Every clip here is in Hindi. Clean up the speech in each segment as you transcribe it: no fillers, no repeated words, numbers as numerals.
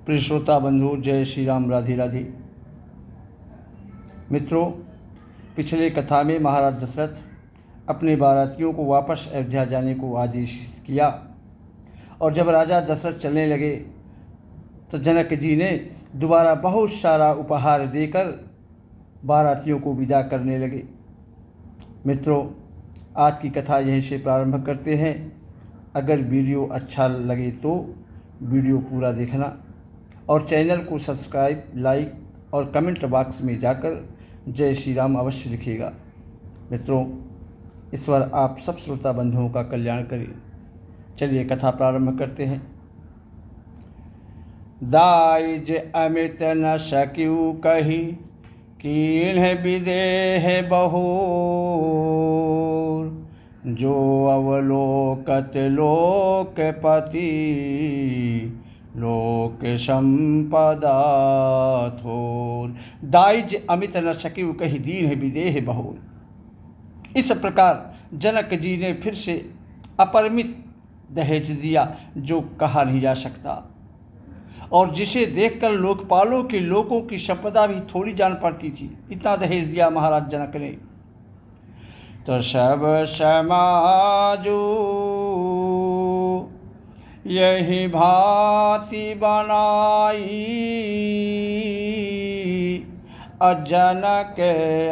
प्रिय श्रोता बंधु, जय श्री राम, राधे राधे। मित्रों, पिछले कथा में महाराज दशरथ अपने बारातियों को वापस अयोध्या जाने को आदेश किया और जब राजा दशरथ चलने लगे तो जनक जी ने दोबारा बहुत सारा उपहार देकर बारातियों को विदा करने लगे। मित्रों, आज की कथा यहीं से प्रारंभ करते हैं। अगर वीडियो अच्छा लगे तो वीडियो पूरा देखना और चैनल को सब्सक्राइब, लाइक और कमेंट बॉक्स में जाकर जय श्री राम अवश्य लिखिएगा। मित्रों, ईश्वर आप सब श्रोता बंधुओं का कल्याण करें। चलिए कथा प्रारंभ करते हैं। दाइज अमित न सक्यु कही, कीन्ह विदेह बहोर। जो अवलोकत लोकपति, लोक संपदा थोर। दाइज अमित न सक्यु कही, दीन्ह विदेह बहोर। इस प्रकार जनक जी ने फिर से अपरिमित दहेज दिया जो कहा नहीं जा सकता और जिसे देखकर लोकपालों के लोगों की संपदा भी थोड़ी जान पड़ती थी। इतना दहेज दिया महाराज जनक ने। तो सब समाजो यही भांति बनाई, जनक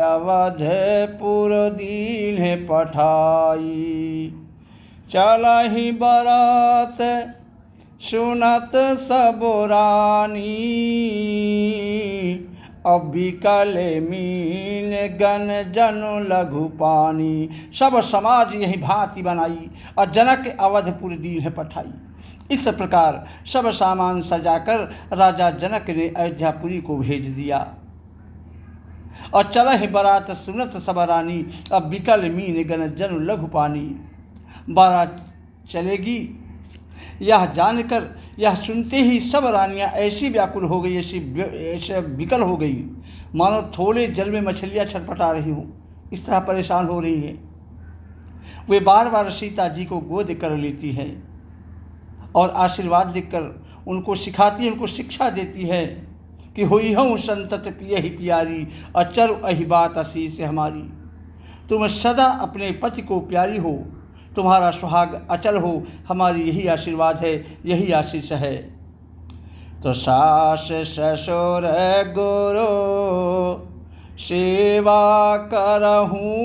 अवधपुर दीन्ह पठाई। चलहि बरात सुनत सब रानी, अब बिकल मीन गन जनु लघु पानी। सब समाज यही भांति बनाई और जनक अवधपुर दीन्ह पठाई। इस प्रकार सब सामान सजाकर राजा जनक ने अयोध्यापुरी को भेज दिया और चलहि बरात सुनत सब रानी, अब बिकल मीन गन जनु लघु पानी। बारात चलेगी यह जानकर, यह सुनते ही सब रानियां ऐसी व्याकुल हो गई, ऐसे विकल हो गई मानो थोड़े जल में मछलियां छटपटा रही हों। इस तरह परेशान हो रही हैं। वे बार बार सीता जी को गोद कर लेती हैं और आशीर्वाद देकर उनको सिखाती है, उनको शिक्षा देती है कि होई हूँ संतत पिय ही प्यारी, अचर अहि बात असीस हमारी। तुम सदा अपने पति को प्यारी हो, तुम्हारा सुहाग अचल हो, हमारी यही आशीर्वाद है, यही आशीष है। तो सास ससुर गुरु सेवा करहूँ,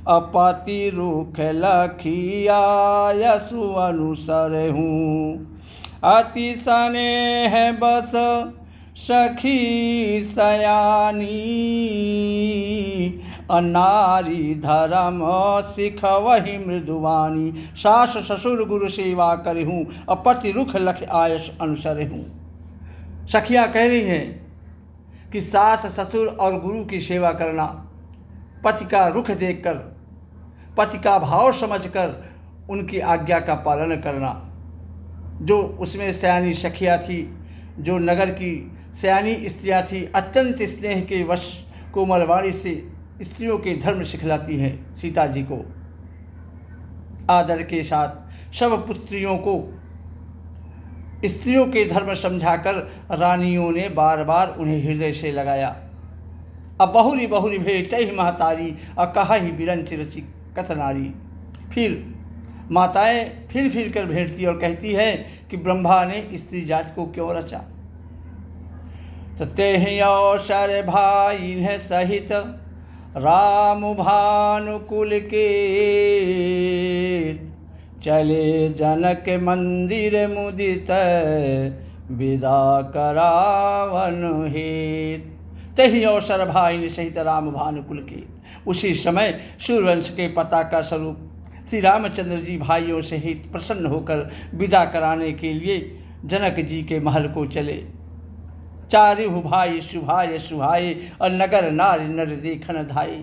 अपति रुख लखिया यसु अनुसर हूँ। अति स्नेह बस सखी सयानी, अनारी धर्म सिखवहि मृदुवानी। सास ससुर गुरु सेवा करहूँ, अपति रुख लख आयस अनुसर हूँ। सखियाँ कह रही हैं कि सास ससुर और गुरु की सेवा करना, पति का रुख देखकर, पति का भाव समझकर उनकी आज्ञा का पालन करना। जो उसमें सयानी सखियाँ थी, जो नगर की सयानी स्त्रियाँ थी, अत्यंत स्नेह के वश कोमलवाणी से स्त्रियों के धर्म सिखलाती हैं। सीता जी को आदर के साथ सब पुत्रियों को स्त्रियों के धर्म समझाकर रानियों ने बार बार उन्हें हृदय से लगाया। अब बहुरी बहुरी भेटहि महतारी, और कहा ही बिरंच रचि कत नारी। फिर माताएं फिर कर भेंटती और कहती है कि ब्रह्मा ने स्त्री जात को क्यों रचा। तो तेहि अवसर भाई सहित राम भानुकुल के, चले जनक मंदिर मुदित विदा करावन हेत। तही अवसर भाई सहित राम भानुकुल के। उसी समय सूर्यवंश के पताका स्वरूप श्री रामचंद्र जी भाइयों सहित प्रसन्न होकर विदा कराने के लिए जनक जी के महल को चले। चारिहु भाई शुभाए सुहाए, और नगर नार नर देखन धाये।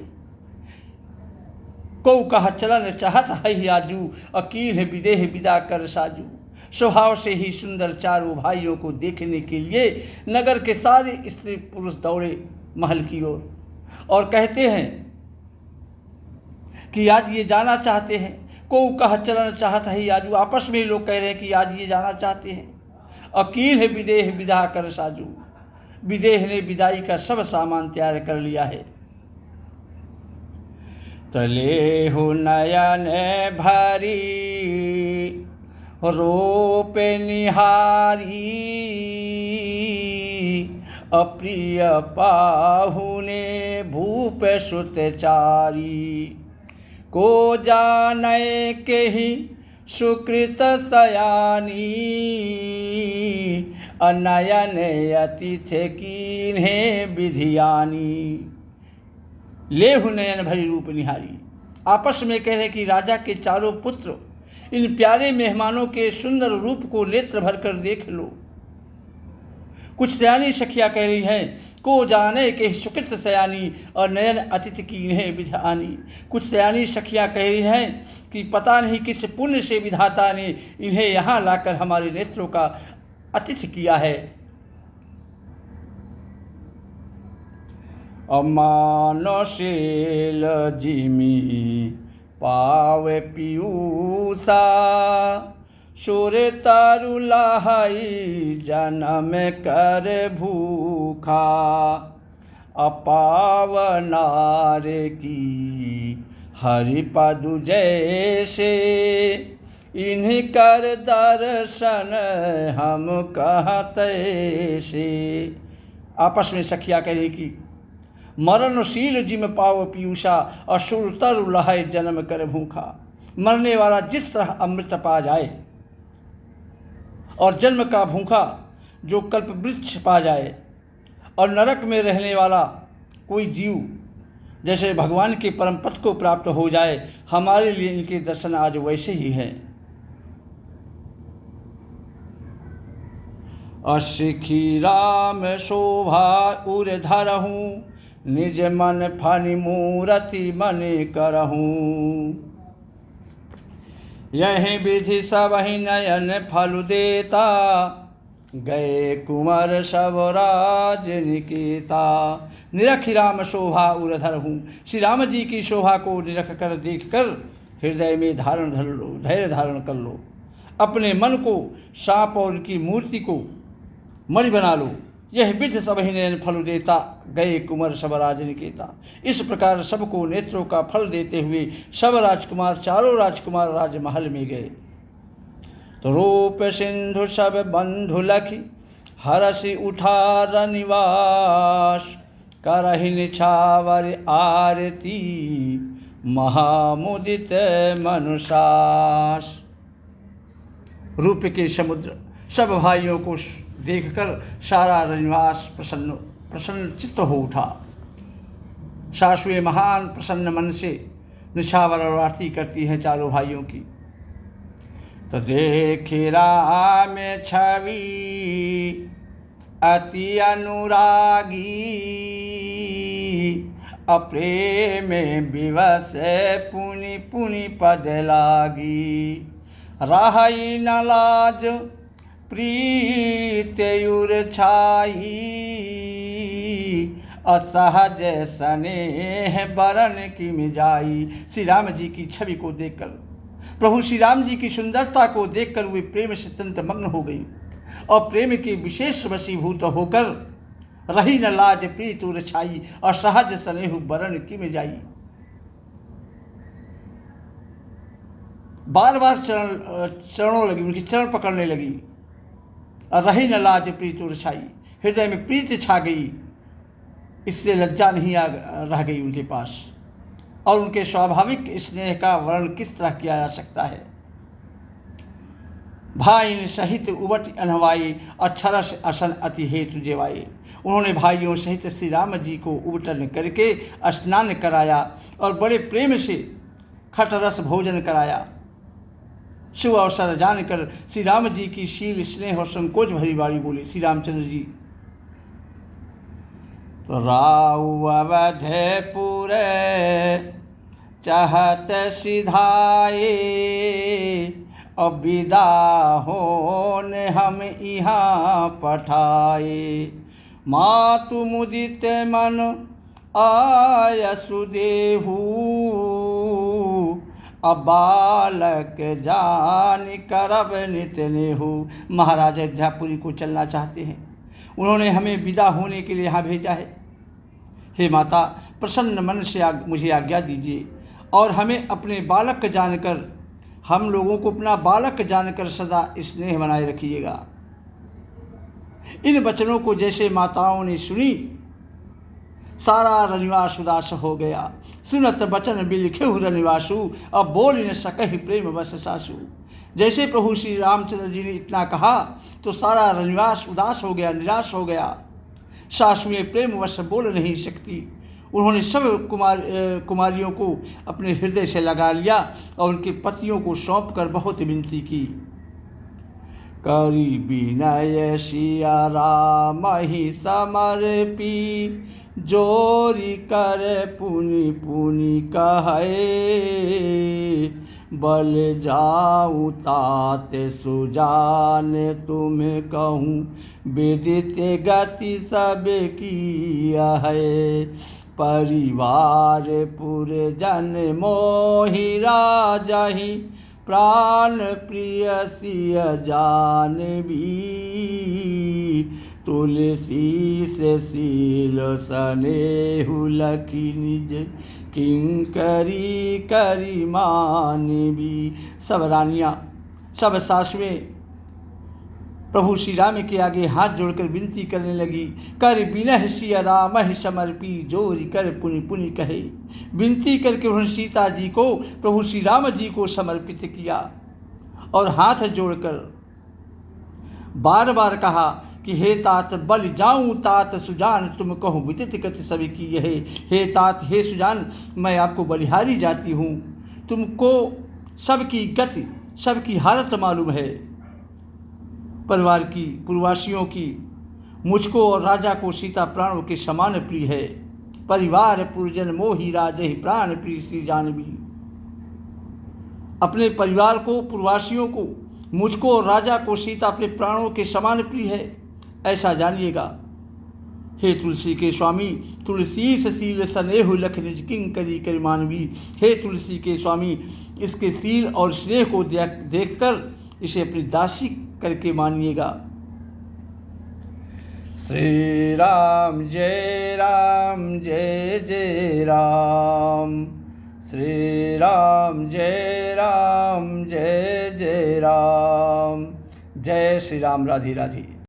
को कहा चलन चाहत है आजू, अकील विदेह विदा कर साजू। स्वभाव से ही सुंदर चारों भाइयों को देखने के लिए नगर के सारे स्त्री पुरुष दौड़े महल की ओर और कहते हैं कि आज ये जाना चाहते हैं को कह चलन चाहत है आजू। आपस में लोग कह रहे हैं कि आज ये जाना चाहते हैं। अकील है विदेह विदा कर साजू, विदेह ने विदाई का सब सामान तैयार कर लिया है। तले हो नयन भरी रोप निहारी, अप्रिय पाहुने भूप सुतचारी। को जाने के ही सुकृत सयानी, अनयन अतिथि कीन्हे विधियानी। लेहु नयन भरी रूप निहारी। आपस में कह रहे कि राजा के चारों पुत्र इन प्यारे मेहमानों के सुंदर रूप को नेत्र भर कर देख लो। कुछ सयानी सखिया कह रही हैं को जाने के सुकृत सयानी और नयन अतिथि की इन्हें विधानी। कुछ सयानी सखिया कह रही हैं कि पता नहीं किस पुण्य से विधाता ने इन्हें यहाँ लाकर हमारे नेत्रों का अतिथि किया है। अमानशील जिमी पावे पीयूषा, सुर तारु लाहाई जन्म कर भूखा। अपावनार की हरिपदु जैसे, इन्हीं कर दर्शन हम कहते से। आपस में सखिया कह रही कि मरणशील जिम पाव पीयूषा, असुर तरु लहै जन्म कर भूखा। मरने वाला जिस तरह अमृत पा जाए और जन्म का भूखा जो कल्प वृक्ष पा जाए, और नरक में रहने वाला कोई जीव जैसे भगवान के परम पद को प्राप्त हो जाए, हमारे लिए इनके दर्शन आज वैसे ही हैं। असिखी राम शोभा उर धरहूँ, निज मन फनि मूरति मन करहूँ। यही विधि सब ही नयन फल देता, गए कुंवर सब राज निकेता। निरखी राम शोभा उर धरहूँ। श्री राम जी की शोभा को निरख कर देख कर हृदय में धारण धर लो, धैर्य धारण कर लो। अपने मन को सांप और उनकी मूर्ति को मणि बना लो। यह विधि सब ही नयन फल देता, गए कुंवर सब राज निकेता। इस प्रकार सबको नेत्रों का फल देते हुए सब राजकुमार, चारों राजकुमार राजमहल में गए। तो रूप सिंधु सब बंधु लखी, हरषि उठार निवास। करहि निछावर आरती, महामुदित मनुषास। रूप के समुद्र सब भाइयों को देखकर सारा रनिवास प्रसन्न चित्त हो उठा। सासुएं महान प्रसन्न मन से निछावर और आरती करती हैं चारों भाइयों की। तो देखे राम छवि अति अनुरागी, अप्रेम विवश पुनि पुनि पद लागी। राही न लाज प्रीतयुर छाई, असहज स्नेह बरन की मिजाई। श्री राम जी की छवि को देखकर, प्रभु श्री राम जी की सुंदरता को देखकर वे प्रेम से तंत्रमग्न हो गई और प्रेम के विशेष वशीभूत होकर रही न लाज प्रीतुर छाई, असहज स्नेह बरन की मिजाई। बार बार चरणों लगी, उनकी चरण पकड़ने लगी। और रही न लाज प्रीतुर छाई, हृदय में प्रीति छा गई। इससे लज्जा नहीं रह गई उनके पास। और उनके स्वाभाविक स्नेह का वर्णन किस तरह किया जा सकता है। भाई सहित उबट अनहवाई, अक्षरस असन अति हेतु जेवाई। उन्होंने भाइयों सहित श्री राम जी को उबटन करके स्नान कराया और बड़े प्रेम से खटरस भोजन कराया। शुभ अवसर जानकर श्री राम जी की शील स्नेह और संकोच भरी वाणी बोले श्री रामचंद्र जी। तो राउ अवधपुर चाहत सिधाए, अब विदा होन हम यहाँ पठाए। मातु मुदित मन आयसु देहु, अब बालक जान करब नित नेहु। महाराज अयोध्यापुरी को चलना चाहते हैं, उन्होंने हमें विदा होने के लिए यहाँ भेजा है। हे माता, प्रसन्न मन से मुझे आज्ञा दीजिए और हमें अपने बालक जानकर, हम लोगों को अपना बालक जानकर सदा स्नेह बनाए रखिएगा। इन वचनों को जैसे माताओं ने सुनी, सारा रनिवास उदास हो गया। सुनत वचन बिलखिहु रनिवासु, अब बोल न सकहि प्रेम बस सासु। जैसे प्रभु श्री रामचंद्र जी ने इतना कहा तो सारा रनिवास उदास हो गया, निराश हो गया। सासुएं प्रेम वश बोल नहीं सकती। उन्होंने सब कुमारियों को अपने हृदय से लगा लिया और उनके पतियों को सौंप कर बहुत विनती की। करी विनय सिया राम ही समर्पी, जोरी कर पुनि पुनि कहे। बल जाऊँ तात सुजान तुम्हें कहूँ, विदित गति सब की है। परिवार पुरजन मोहि राजहि, प्राण प्रिय सिय जानवी। तुलसी से सील सनेहु लखी निज, किंकरी करी मानवी। सब रानियाँ, सब सासुएं प्रभु श्री राम के आगे हाथ जोड़कर विनती करने लगी। कर बिनह सिया राम ही समर्पी, जोरी कर पुनि पुनि कहे। विनती करके उन्होंने सीता जी को, प्रभु श्री राम जी को समर्पित किया और हाथ जोड़कर बार बार कहा कि हे तात बल जाऊं तात सुजान, तुम कहो विदित गति सभी की यह। हे तात, हे सुजान, मैं आपको बलिहारी जाती हूँ, तुमको सबकी गति सबकी हालत मालूम है, परिवार की, पूर्ववासियों की। मुझको और राजा को सीता प्राणों के समान प्रिय है। परिवार पुरजन मोहि राजहि, प्राण प्रिय श्री जानवी। अपने परिवार को, पूर्ववासियों को, मुझको और राजा को सीता अपने प्राणों के समान प्रिय है, ऐसा जानिएगा। हे तुलसी के स्वामी, तुलसी सील स्नेहु लख निज किंकरी करि मानवी। हे तुलसी के स्वामी, इसके सील और स्नेह को देखकर इसे अपनी दासी करके मानिएगा। श्री राम जय जय राम, श्री राम जय जय राम। जय श्री राम। राधे राधे।